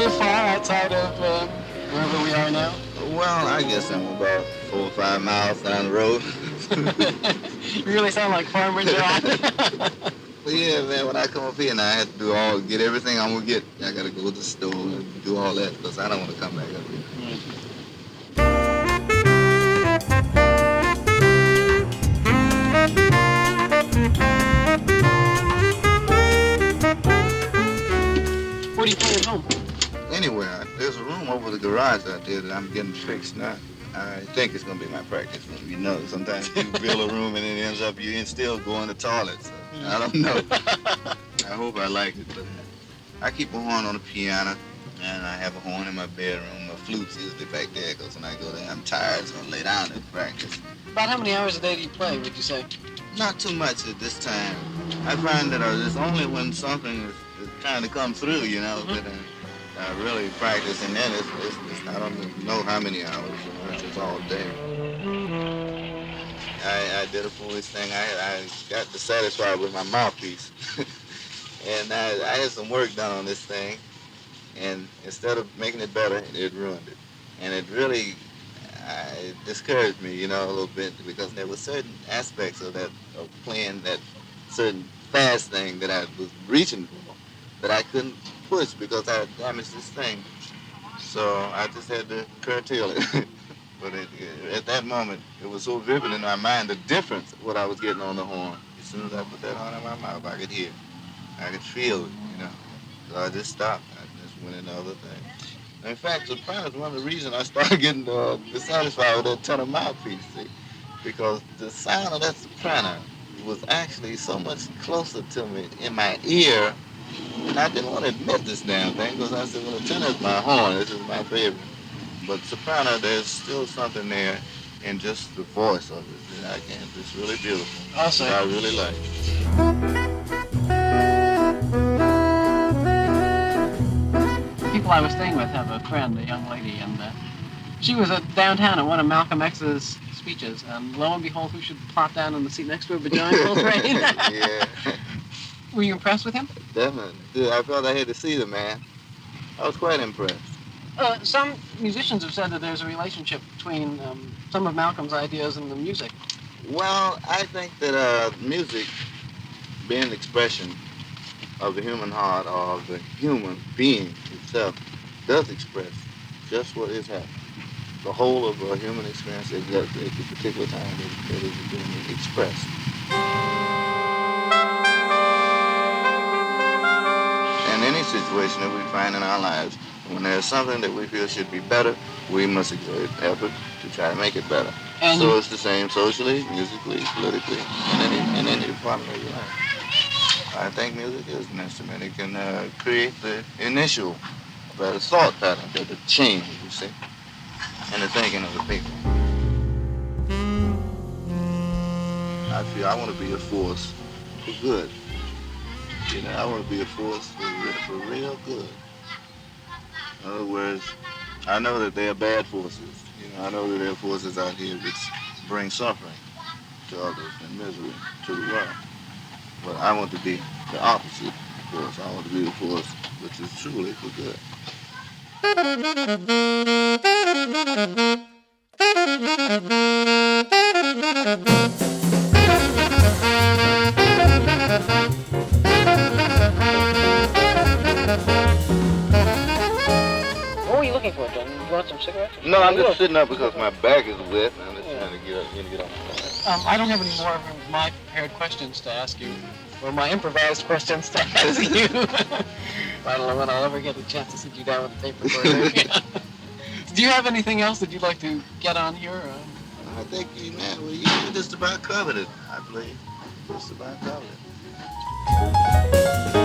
live far outside of wherever we are now? Well, I guess I'm about 4 or 5 miles down the road. You really sound like Farmer John. But yeah, man, when I come up here now, I have to get everything I'm gonna get. I gotta go to the store and do all that because I don't want to come back up here. What do you play at home? Anywhere. There's a room over the garage out there that I'm getting fixed now. I think it's gonna be my practice room. You know, sometimes you build a room and it ends up you still going to toilet. So I don't know. I hope I like it, but I keep a horn on the piano, and I have a horn in my bedroom. My flute's usually back there because when I go there, I'm tired, so I lay down and practice. About how many hours a day do you play, would you say? Not too much at this time. I find that it's only when something is trying to come through, you know, that I really practice, and then I don't know how many hours, it's all day. I did a foolish thing. I got dissatisfied with my mouthpiece. And I had some work done on this thing, and instead of making it better, it ruined it. And it really it discouraged me, you know, a little bit, because there were certain aspects of playing that certain fast thing that I was reaching for that I couldn't push because I had damaged this thing. So I just had to curtail it. But at that moment, it was so vivid in my mind, the difference of what I was getting on the horn. As soon as I put that horn in my mouth, I could hear. I could feel it, you know. So I just stopped. I just went into other things. In fact, soprano is one of the reasons I started getting dissatisfied with that tenor mouthpiece, see? Because the sound of that soprano was actually so much closer to me in my ear, and I didn't want to admit this damn thing because I said, well, the tenor is my horn. This is my favorite. But soprano, there's still something there in just the voice of it that I can't. It's really beautiful. Awesome. I really like The people I was staying with have a friend, a young lady, and she was downtown at one of Malcolm X's speeches, and lo and behold, who should plop down in the seat next to her but John Coltrane? Yeah. Were you impressed with him? Definitely. Dude, I felt I had to see the man. I was quite impressed. Some musicians have said that there's a relationship between some of Malcolm's ideas and the music. Well, I think that music, being an expression of the human heart or of the human being itself, does express just what is happening. The whole of a human experience at the particular time that is being expressed. In any situation that we find in our lives, when there's something that we feel should be better, we must exert effort to try to make it better. And so it's the same socially, musically, politically, in any department of your life. I think music is an instrument. It can create the initial thought pattern, the change, you see, in the thinking of the people. I feel I want to be a force for good. You know, I want to be a force for real good. In other words, I know that there are bad forces. You know, I know that there are forces out here which bring suffering to others and misery to the world. But I want to be the opposite force. I want to be the force which is truly for good. What were you looking for, John? You want some cigarettes? No, I'm just sitting up because my back is wet, and I'm just trying to get off the line. I don't have any more of my prepared questions to ask you, or my improvised questions to ask you. I don't know when I'll ever get a chance to sit you down with a tape recorder. Do you have anything else that you'd like to get on here? I think you just about covered it, I believe. Just about covered it.